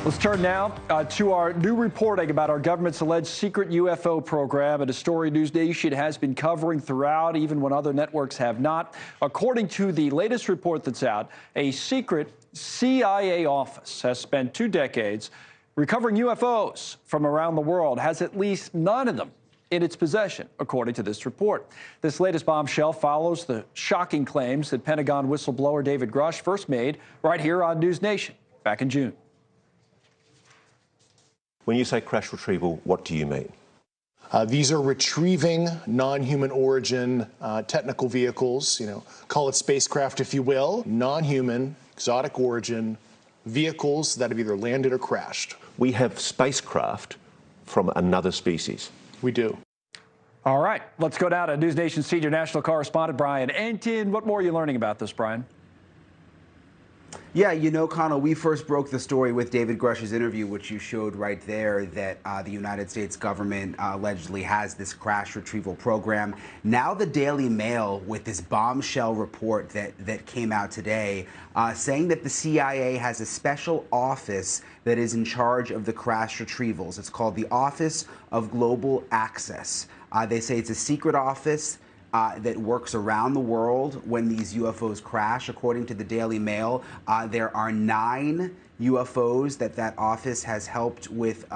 Let's turn now to our new reporting about our government's alleged secret UFO program, and a story News Nation has been covering throughout, even when other networks have not. According to the latest report that's out, a secret CIA office has spent 2 decades recovering UFOs from around the world, has at least 9 of them in its possession, according to this report. This latest bombshell follows the shocking claims that Pentagon whistleblower David Grush first made right here on News Nation back in June. When you say crash retrieval, what do you mean? These are retrieving non-human origin technical vehicles, call it spacecraft if you will, non-human, exotic origin vehicles that have either landed or crashed. We have spacecraft from another species. We do. All right, let's go down to News Nation senior national correspondent Brian Entin. What more are you learning about this, Brian? Yeah, Connell, we first broke the story with David Grush's interview, which you showed right there, that the United States government allegedly has this crash retrieval program. Now the Daily Mail with this bombshell report that came out today, saying that the CIA has a special office that is in charge of the crash retrievals. It's called the Office of Global Access. They say it's a secret office that works around the world when these UFOs crash. According to the Daily Mail, there are 9 UFOs that office has helped with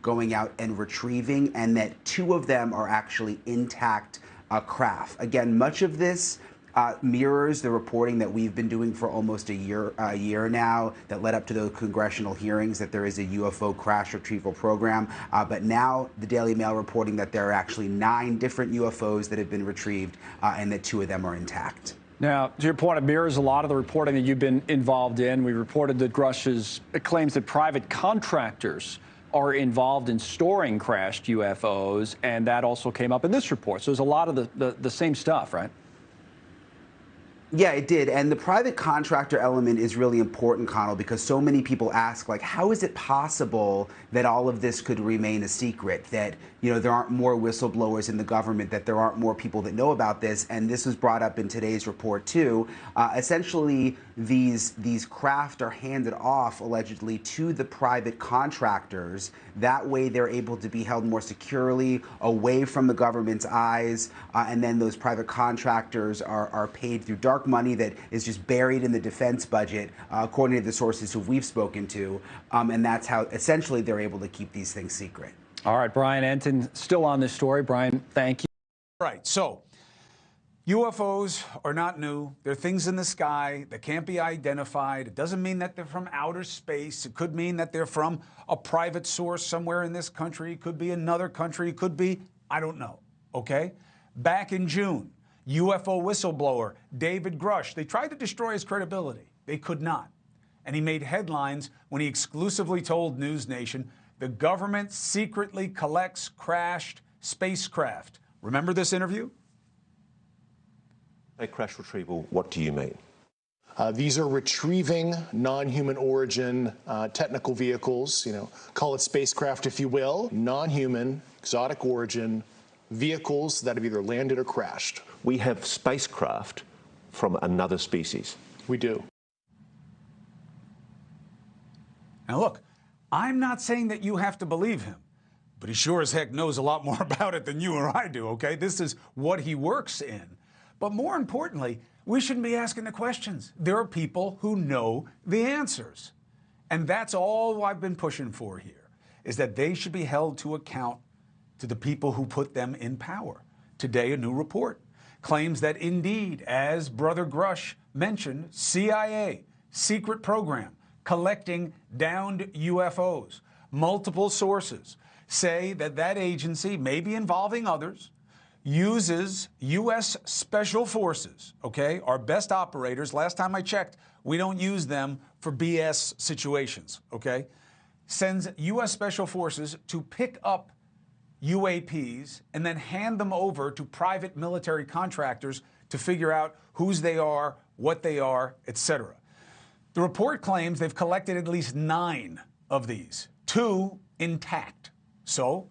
going out and retrieving, and that 2 of them are actually intact craft. Again, much of this mirrors the reporting that we've been doing for almost a year now that led up to those congressional hearings that there is a UFO crash retrieval program. But now the Daily Mail reporting that there are actually 9 different UFOs that have been retrieved and that 2 of them are intact. Now, to your point, it mirrors a lot of the reporting that you've been involved in. We reported that Grush's claims that private contractors are involved in storing crashed UFOs, and that also came up in this report. So there's a lot of the same stuff, right? Yeah, it did. And the private contractor element is really important, Connell, because so many people ask, like, how is it possible that all of this could remain a secret, that, there aren't more whistleblowers in the government, that there aren't more people that know about this? And this was brought up in today's report, too. Essentially, these craft are handed off, allegedly, to the private contractors. That way, they're able to be held more securely, away from the government's eyes, and then those private contractors are paid through dark money that is just buried in the defense budget, according to the sources who we've spoken to, and that's how essentially they're able to keep these things secret. All right, Brian Entin, still on this story. Brian, thank you. Right, so UFOs are not new. They're things in the sky that can't be identified. It doesn't mean that they're from outer space. It could mean that they're from a private source somewhere in this country. It could be another country. It could be, I don't know, okay? Back in June, UFO whistleblower David Grush, they tried to destroy his credibility. They could not. And he made headlines when he exclusively told News Nation the government secretly collects crashed spacecraft. Remember this interview? By crash retrieval, what do you mean? These are retrieving non-human origin technical vehicles, call it spacecraft if you will, non-human, exotic origin vehicles that have either landed or crashed. We have spacecraft from another species. We do. Now look, I'm not saying that you have to believe him, but he sure as heck knows a lot more about it than you or I do, okay? This is what he works in. But more importantly, we shouldn't be asking the questions. There are people who know the answers. And that's all I've been pushing for here, is that they should be held to account to the people who put them in power. Today, a new report claims that indeed, as Brother Grush mentioned, CIA, secret program, collecting downed UFOs. Multiple sources say that agency, maybe involving others, uses U.S. Special Forces, okay, our best operators. Last time I checked, we don't use them for BS situations, okay? Sends U.S. Special Forces to pick up UAPs and then hand them over to private military contractors to figure out whose they are, what they are, etc. The report claims they've collected at least 9 of these, 2 intact. So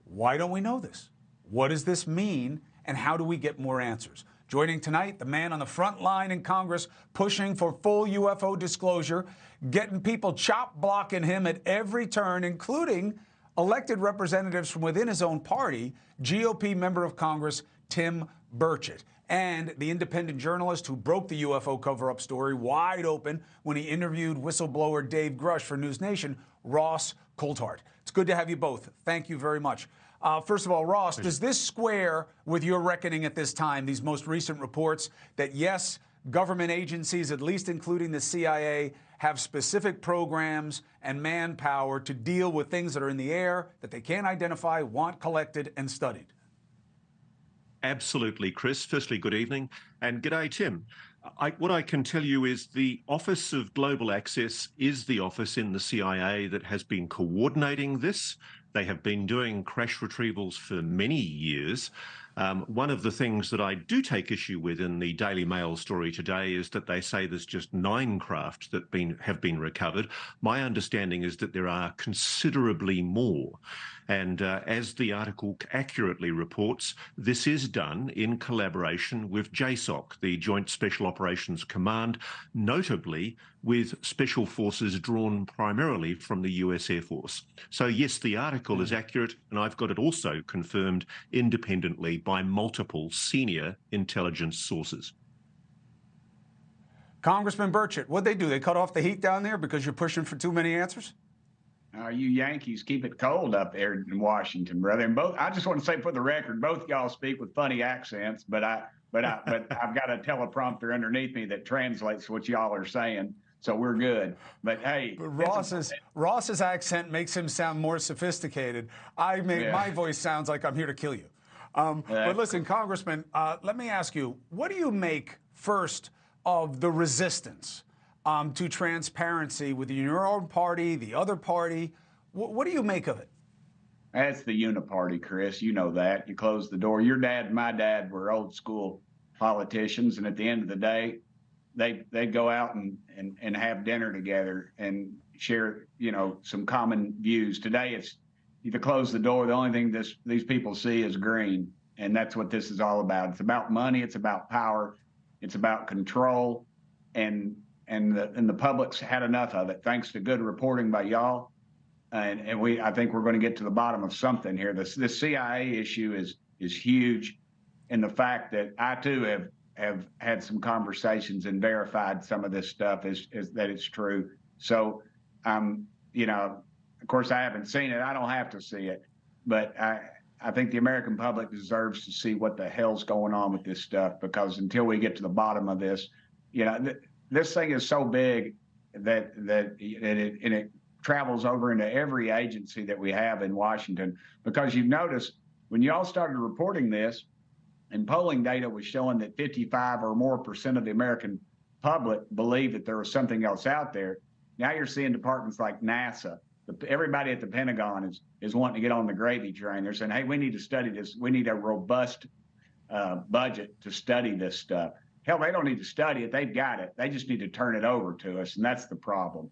why don't we know this? What does this mean, and how do we get more answers? Joining tonight, the man on the front line in Congress pushing for full UFO disclosure, getting people chop-blocking him at every turn, including elected representatives from within his own party, GOP member of Congress Tim Burchett, and the independent journalist who broke the UFO cover-up story wide open when he interviewed whistleblower Dave Grush for News Nation, Ross Coulthart. It's good to have you both. Thank you very much. First of all, Ross, does this square with your reckoning at this time, these most recent reports that, yes, government agencies, at least including the CIA, have specific programs and manpower to deal with things that are in the air that they can't identify, want collected and studied? Absolutely, Chris. Firstly, good evening, and g'day, Tim. What I can tell you is the Office of Global Access is the office in the CIA that has been coordinating this. They have been doing crash retrievals for many years. One of the things that I do take issue with in the Daily Mail story today is that they say there's just 9 craft that have been recovered. My understanding is that there are considerably more. And as the article accurately reports, this is done in collaboration with JSOC, the Joint Special Operations Command, notably with special forces drawn primarily from the US Air Force. So yes, the article is accurate, and I've got it also confirmed independently by multiple senior intelligence sources. Congressman Burchett, what'd they do? They cut off the heat down there because you're pushing for too many answers? You Yankees keep it cold up there in Washington, brother. And I just want to say for the record, both y'all speak with funny accents, but I've got a teleprompter underneath me that translates what y'all are saying, so we're good. But hey, Ross's accent makes him sound more sophisticated. My voice sounds like I'm here to kill you. But listen, Congressman, let me ask you, what do you make first of the resistance to transparency within your own party, the other party? What do you make of it? That's the uniparty, Chris. You know that. You close the door. Your dad and my dad were old school politicians, and at the end of the day, they'd go out and have dinner together and share, some common views. Today, it's you close the door. The only thing these people see is green, and that's what this is all about. It's about money. It's about power. It's about control, and the public's had enough of it. Thanks to good reporting by y'all, and I think we're going to get to the bottom of something here. This CIA issue is huge, and the fact that I too have had some conversations and verified some of this stuff is that it's true. So, of course I haven't seen it. I don't have to see it, but I think the American public deserves to see what the hell's going on with this stuff, because until we get to the bottom of this, this thing is so big that it travels over into every agency that we have in Washington. Because you've noticed when y'all started reporting this, and polling data was showing that 55% or more of the American public believed that there was something else out there. Now you're seeing departments like NASA, everybody at the Pentagon is wanting to get on the gravy train. They're saying, hey, we need to study this. We need a robust budget to study this stuff. Hell, they don't need to study it. They've got it. They just need to turn it over to us, and that's the problem.